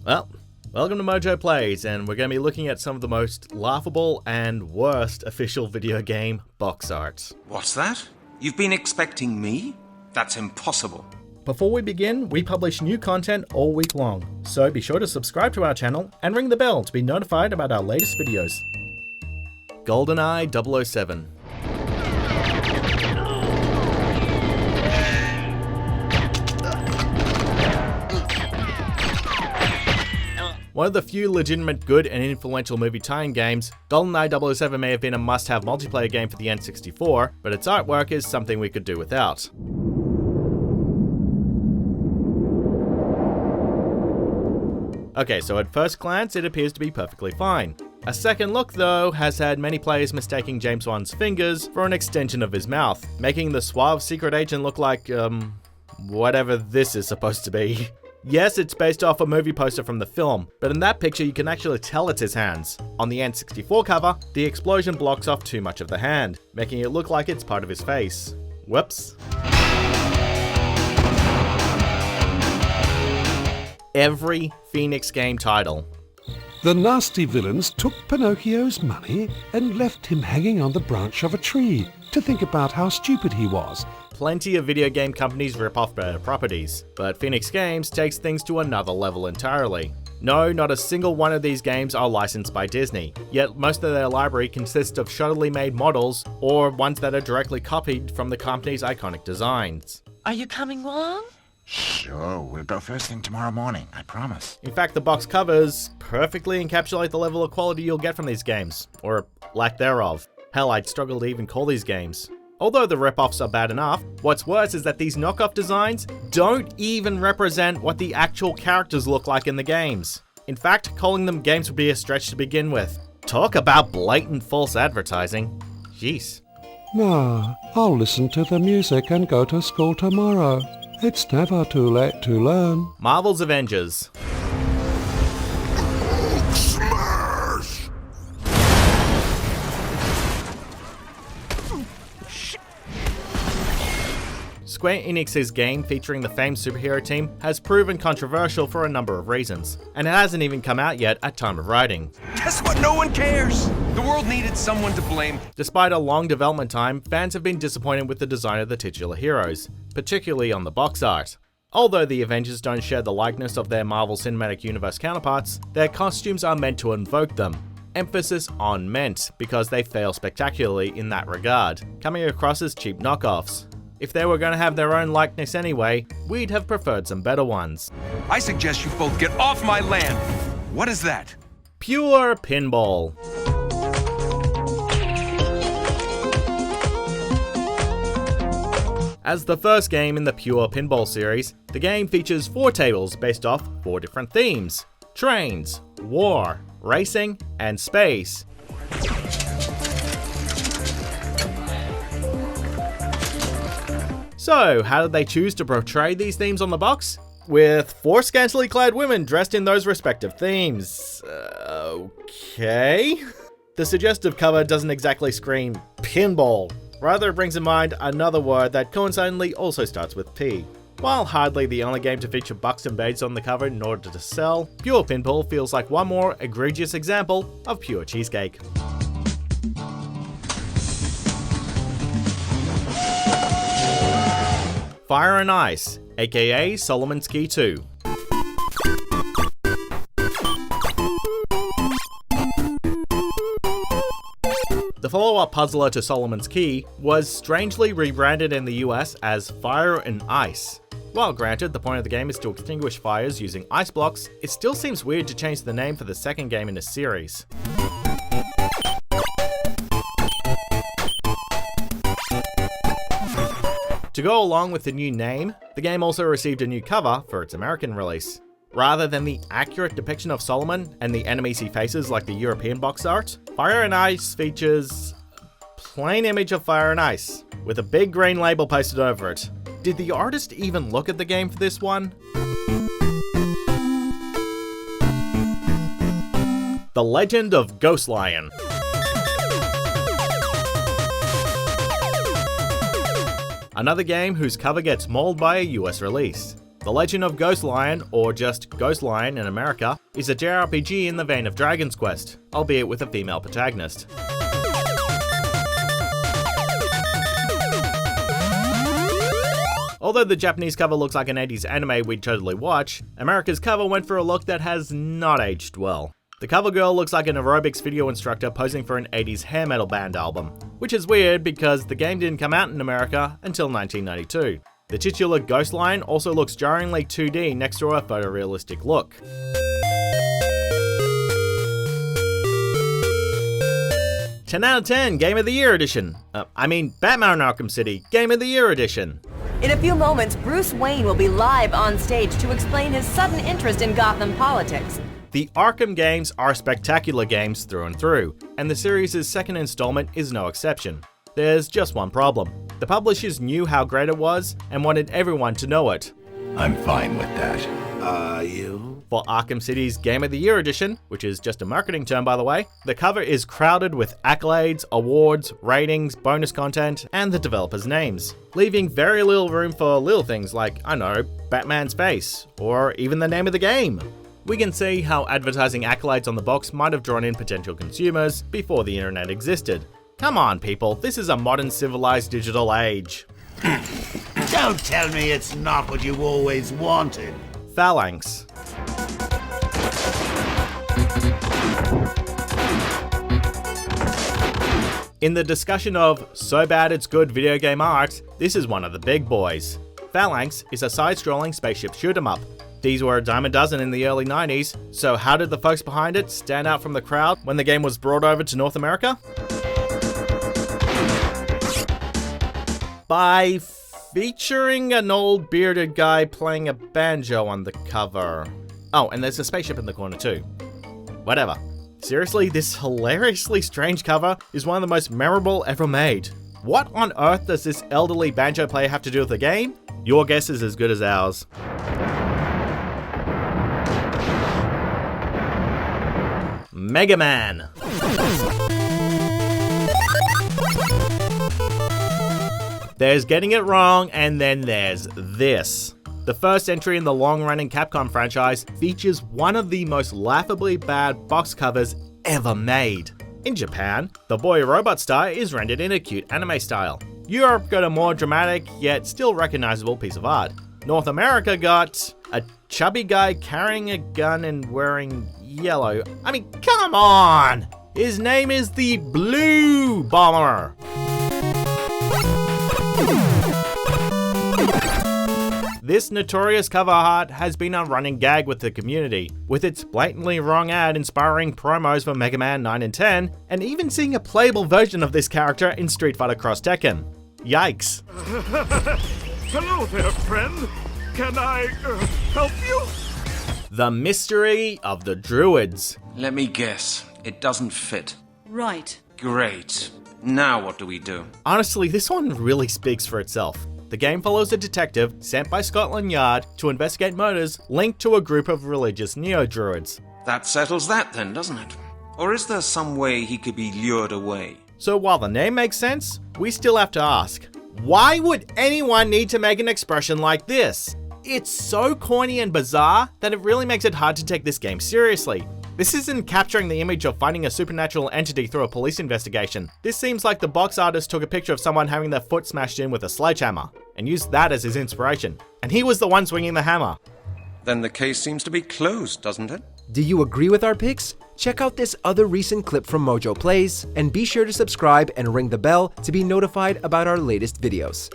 Well, welcome to MojoPlays, and we're going to be looking at some of the most laughable and worst official video game box art. What's that? You've been expecting me? That's impossible. Before we begin, we publish new content all week long, so be sure to subscribe to our channel and ring the bell to be notified about our latest videos. Goldeneye 007. One of the few legitimate good and influential movie tie-in games, Goldeneye 007 may have been a must-have multiplayer game for the N64, but its artwork is something we could do without. Okay, so at first glance it appears to be perfectly fine. A second look though has had many players mistaking James Bond's fingers for an extension of his mouth, making the suave secret agent look like, whatever this is supposed to be. Yes, it's based off a movie poster from the film, but in that picture you can actually tell it's his hands. On the N64 cover, the explosion blocks off too much of the hand, making it look like it's part of his face. Whoops. Every Phalanx game title. The nasty villains took Pinocchio's money and left him hanging on the branch of a tree to think about how stupid he was. Plenty of video game companies rip off better properties, but Phalanx Games takes things to another level entirely. No, not a single one of these games are licensed by Disney, yet most of their library consists of shoddily made models or ones that are directly copied from the company's iconic designs. Are you coming along? Sure, we'll go first thing tomorrow morning, I promise. In fact, the box covers perfectly encapsulate the level of quality you'll get from these games, or lack thereof. Hell, I'd struggle to even call these games. Although the rip-offs are bad enough, what's worse is that these knockoff designs don't even represent what the actual characters look like in the games. In fact, calling them games would be a stretch to begin with. Talk about blatant false advertising. Jeez. Nah, I'll listen to the music and go to school tomorrow. It's never too late to learn. Marvel's Avengers. Square Enix's game featuring the famed superhero team has proven controversial for a number of reasons, and it hasn't even come out yet at time of writing. Guess what? No one cares! The world needed someone to blame. Despite a long development time, fans have been disappointed with the design of the titular heroes, particularly on the box art. Although the Avengers don't share the likeness of their Marvel Cinematic Universe counterparts, their costumes are meant to invoke them. Emphasis on meant, because they fail spectacularly in that regard, coming across as cheap knockoffs. If they were going to have their own likeness anyway, we'd have preferred some better ones. I suggest you both get off my land. What is that? Pure Pinball. As the first game in the Pure Pinball series, the game features 4 tables based off 4 different themes: trains, war, racing, and space. So, how did they choose to portray these themes on the box? With 4 scantily clad women dressed in those respective themes. Okay. The suggestive cover doesn't exactly scream pinball. Rather, it brings in mind another word that coincidentally also starts with P. While hardly the only game to feature bucks and babes on the cover in order to sell, Pure Pinball feels like one more egregious example of pure cheesecake. Fire and Ice, aka Solomon's Key 2. The follow-up puzzler to Solomon's Key was strangely rebranded in the US as Fire and Ice. While granted, the point of the game is to extinguish fires using ice blocks, it still seems weird to change the name for the second game in the series. To go along with the new name, the game also received a new cover for its American release. Rather than the accurate depiction of Solomon and the enemies he faces like the European box art, Fire and Ice features a plain image of Fire and Ice, with a big green label pasted over it. Did the artist even look at the game for this one? The Legend of Ghost Lion. Another game whose cover gets mauled by a US release. The Legend of Ghost Lion, or just Ghost Lion in America, is a JRPG in the vein of Dragon's Quest, albeit with a female protagonist. Although the Japanese cover looks like an 80s anime we'd totally watch, America's cover went for a look that has not aged well. The cover girl looks like an aerobics video instructor posing for an 80s hair metal band album, which is weird because the game didn't come out in America until 1992. The titular Ghost Lion also looks jarringly 2D next to a photorealistic look. 10 out of 10 Game of the Year edition. Batman Arkham City Game of the Year edition. In a few moments, Bruce Wayne will be live on stage to explain his sudden interest in Gotham politics. The Arkham games are spectacular games through and through, and the series' second installment is no exception. There's just one problem. The publishers knew how great it was and wanted everyone to know it. I'm fine with that. Are you? For Arkham City's Game of the Year edition, which is just a marketing term by the way, the cover is crowded with accolades, awards, ratings, bonus content, and the developers' names, leaving very little room for little things like, Batman's face, or even the name of the game. We can see how advertising accolades on the box might have drawn in potential consumers before the internet existed. Come on people, this is a modern civilized digital age. Don't tell me it's not what you always wanted. Phalanx. In the discussion of so bad it's good video game art, this is one of the big boys. Phalanx is a side-scrolling spaceship shoot-'em-up. These were a dime a dozen in the early 90s, so how did the folks behind it stand out from the crowd when the game was brought over to North America? By featuring an old bearded guy playing a banjo on the cover. Oh, and there's a spaceship in the corner too. Whatever. Seriously, this hilariously strange cover is one of the most memorable ever made. What on earth does this elderly banjo player have to do with the game? Your guess is as good as ours. Mega Man. There's getting it wrong, and then there's this. The first entry in the long-running Capcom franchise features one of the most laughably bad box covers ever made. In Japan, the boy robot star is rendered in a cute anime style. Europe got a more dramatic, yet still recognizable piece of art. North America got a chubby guy carrying a gun and wearing yellow. Come on! His name is the Blue Bomber. This notorious cover art has been a running gag with the community, with its blatantly wrong ad inspiring promos for Mega Man 9 and 10, and even seeing a playable version of this character in Street Fighter Cross Tekken. Yikes. Hello there, friend. Can I help you? The Mystery of the Druids. Let me guess. It doesn't fit. Right. Great. Now what do we do? Honestly, this one really speaks for itself. The game follows a detective sent by Scotland Yard to investigate murders linked to a group of religious neo-druids. That settles that then, doesn't it? Or is there some way he could be lured away? So while the name makes sense, we still have to ask, why would anyone need to make an expression like this? It's so corny and bizarre that it really makes it hard to take this game seriously. This isn't capturing the image of finding a supernatural entity through a police investigation. This seems like the box artist took a picture of someone having their foot smashed in with a sledgehammer, and used that as his inspiration. And he was the one swinging the hammer. Then the case seems to be closed, doesn't it? Do you agree with our picks? Check out this other recent clip from MojoPlays, and be sure to subscribe and ring the bell to be notified about our latest videos.